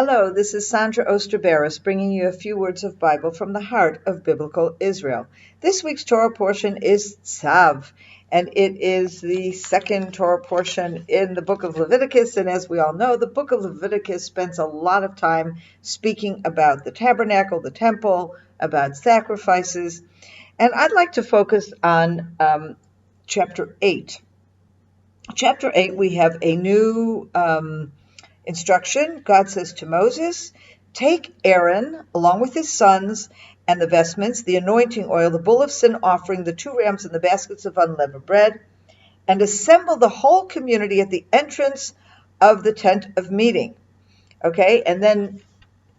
Hello, this is Sondra Oster, Baras, bringing you a few words of Bible from the heart of Biblical Israel. This week's Torah portion is Tzav, and it is the second Torah portion in the book of Leviticus. And as we all know, the book of Leviticus spends a lot of time speaking about the tabernacle, the temple, about sacrifices. And I'd like to focus on chapter 8. Chapter 8, we have a new instruction. God says to Moses, take Aaron along with his sons and the vestments, the anointing oil, the bull of sin offering, the 2 rams and the baskets of unleavened bread, and assemble the whole community at the entrance of the tent of meeting. Okay, and then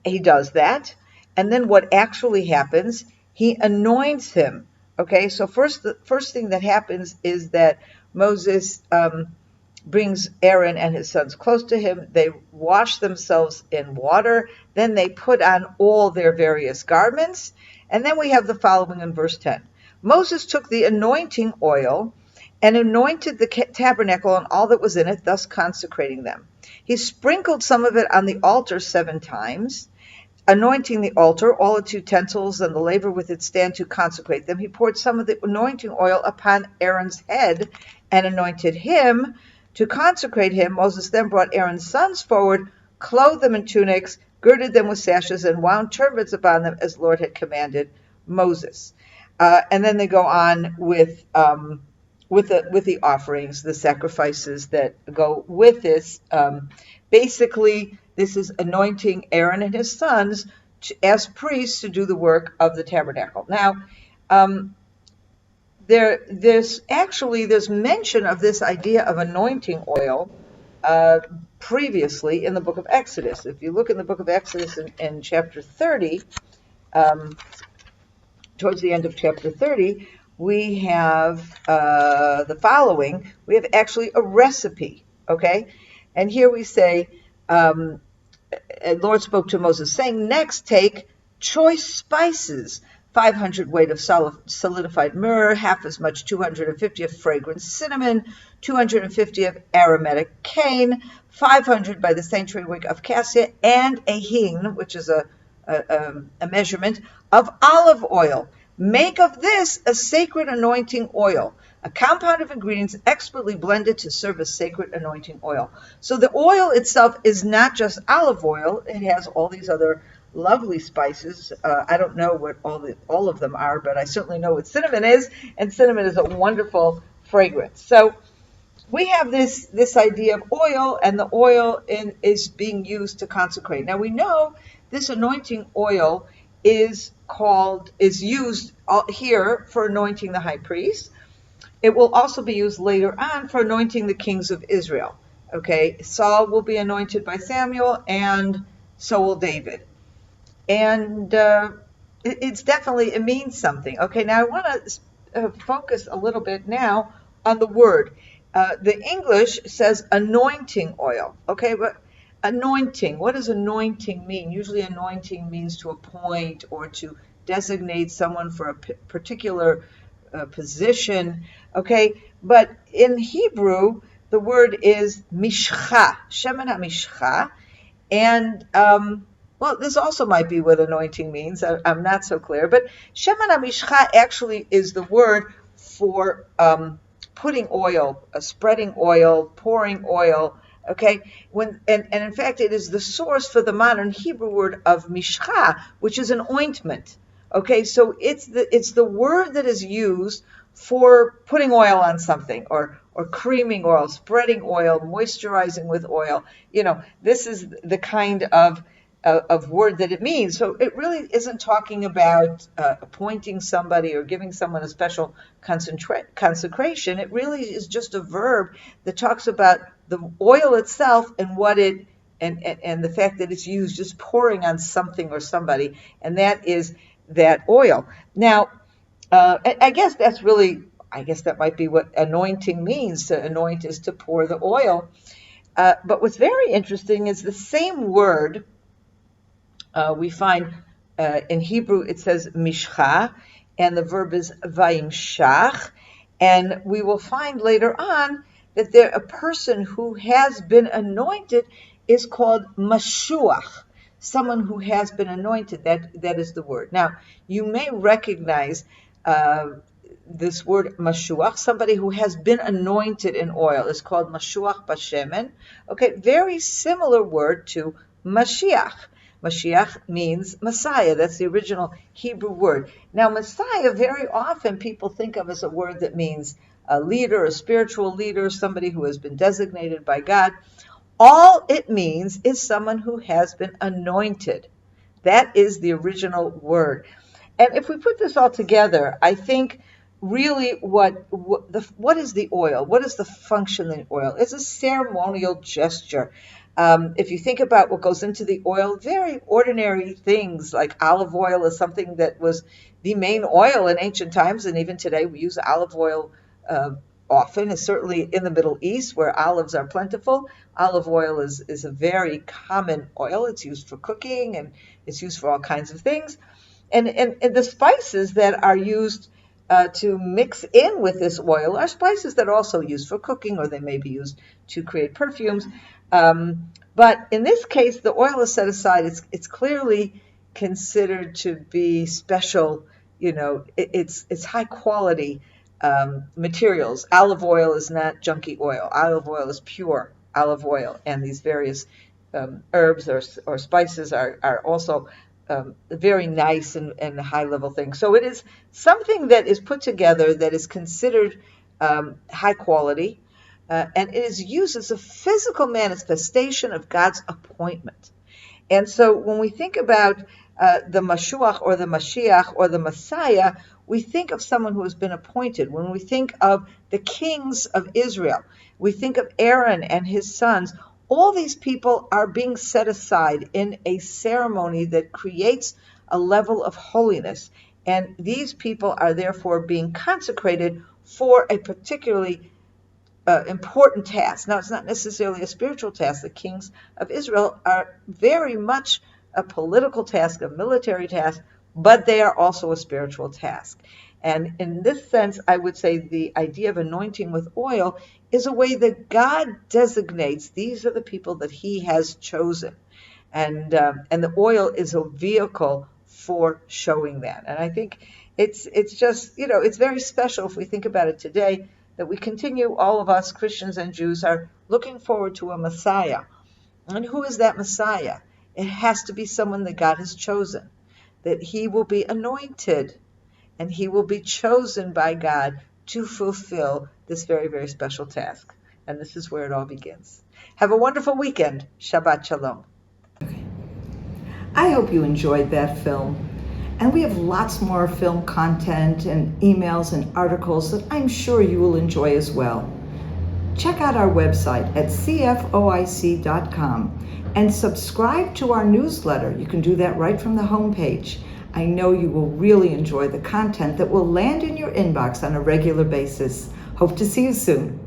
he does that. And then what actually happens, he anoints him. Okay, so the first thing that happens is that Moses brings Aaron and his sons close to him. They wash themselves in water. Then they put on all their various garments. And then we have the following in verse 10. Moses took the anointing oil and anointed the tabernacle and all that was in it, thus consecrating them. He sprinkled some of it on the altar 7 times, anointing the altar, all its utensils, and the laver with its stand to consecrate them. He poured some of the anointing oil upon Aaron's head and anointed him. To consecrate him, Moses then brought Aaron's sons forward, clothed them in tunics, girded them with sashes, and wound turbans upon them as the Lord had commanded Moses. And then they go on with the offerings, the sacrifices that go with this. Basically, this is anointing Aaron and his sons as priests to do the work of the tabernacle. Now, there's mention of this idea of anointing oil previously in the book of Exodus. If you look in the book of Exodus in chapter 30, towards the end of chapter 30, we have the following. We have actually a recipe, okay? And here we say, and Lord spoke to Moses, saying, next take choice spices, 500 weight of solidified myrrh, half as much, 250 of fragrant cinnamon, 250 of aromatic cane, 500 by the sanctuary wick of cassia, and a hin, which is a measurement, of olive oil. Make of this a sacred anointing oil, a compound of ingredients expertly blended to serve as sacred anointing oil. So the oil itself is not just olive oil. It has all these other lovely spices. I don't know what all of them are, but I certainly know what cinnamon is, and cinnamon is a wonderful fragrance. So we have this idea of oil, and the oil is being used to consecrate. Now we know this anointing oil is used here for anointing the high priest. It will also be used later on for anointing the kings of Israel. Okay, Saul will be anointed by Samuel, and so will David. And it means something. Okay, now I want to focus a little bit now on the word. The English says anointing oil. Okay, but anointing, what does anointing mean? Usually anointing means to appoint or to designate someone for a particular position. Okay, but in Hebrew, the word is mishcha, shemen ha-mishcha, and well, this also might be what anointing means. I'm not so clear. But shemen ha-mishcha actually is the word for putting oil, spreading oil, pouring oil. Okay, and in fact, it is the source for the modern Hebrew word of mishcha, which is an ointment. Okay, so it's the word that is used for putting oil on something, or creaming oil, spreading oil, moisturizing with oil. You know, this is the kind of word that it means. So it really isn't talking about appointing somebody or giving someone a special consecration. It really is just a verb that talks about the oil itself and what it and the fact that it's used just pouring on something or somebody, and that is that oil. Now, I guess that might be what anointing means. To anoint is to pour the oil. But what's very interesting is the same word we find in Hebrew. It says mishcha, and the verb is vayimshach. And we will find later on that a person who has been anointed is called mashuach. someone who has been anointed. That is the word. Now, you may recognize this word mashuach, somebody who has been anointed in oil, is called mashuach bashemen. Okay, very similar word to Mashiach. Mashiach means Messiah. That's the original Hebrew word. Now, Messiah, very often people think of as a word that means a leader, a spiritual leader, somebody who has been designated by God. All it means is someone who has been anointed. That is the original word. And if we put this all together, I think really what is the oil? What is the function in oil? It's a ceremonial gesture. If you think about what goes into the oil, very ordinary things like olive oil is something that was the main oil in ancient times, and even today we use olive oil often, and certainly in the Middle East where olives are plentiful. Olive oil is a very common oil. It's used for cooking and it's used for all kinds of things. And the spices that are used to mix in with this oil are spices that are also used for cooking, or they may be used to create perfumes. But in this case, the oil is set aside. It's clearly considered to be special. It's high quality materials. Olive oil is not junky oil. Olive oil is pure olive oil, and these various herbs or spices are also very nice and high level things. So it is something that is put together that is considered high quality, and it is used as a physical manifestation of God's appointment. And so when we think about the Mashuach or the Mashiach or the Messiah, we think of someone who has been appointed. When we think of the kings of Israel, we think of Aaron and his sons. All these people are being set aside in a ceremony that creates a level of holiness. And these people are therefore being consecrated for a particularly important task. Now, it's not necessarily a spiritual task. The kings of Israel are very much a political task, a military task, but they are also a spiritual task. And in this sense, I would say the idea of anointing with oil is a way that God designates these are the people that he has chosen. And the oil is a vehicle for showing that. And I think it's just, it's very special if we think about it today, that we continue, all of us, Christians and Jews, are looking forward to a Messiah. And who is that Messiah? It has to be someone that God has chosen, that he will be anointed, and he will be chosen by God to fulfill this very, very special task. And this is where it all begins. Have a wonderful weekend. Shabbat Shalom. Okay. I hope you enjoyed that film. And we have lots more film content and emails and articles that I'm sure you will enjoy as well. Check out our website at CFOIC.com and subscribe to our newsletter. You can do that right from the homepage. I know you will really enjoy the content that will land in your inbox on a regular basis. Hope to see you soon.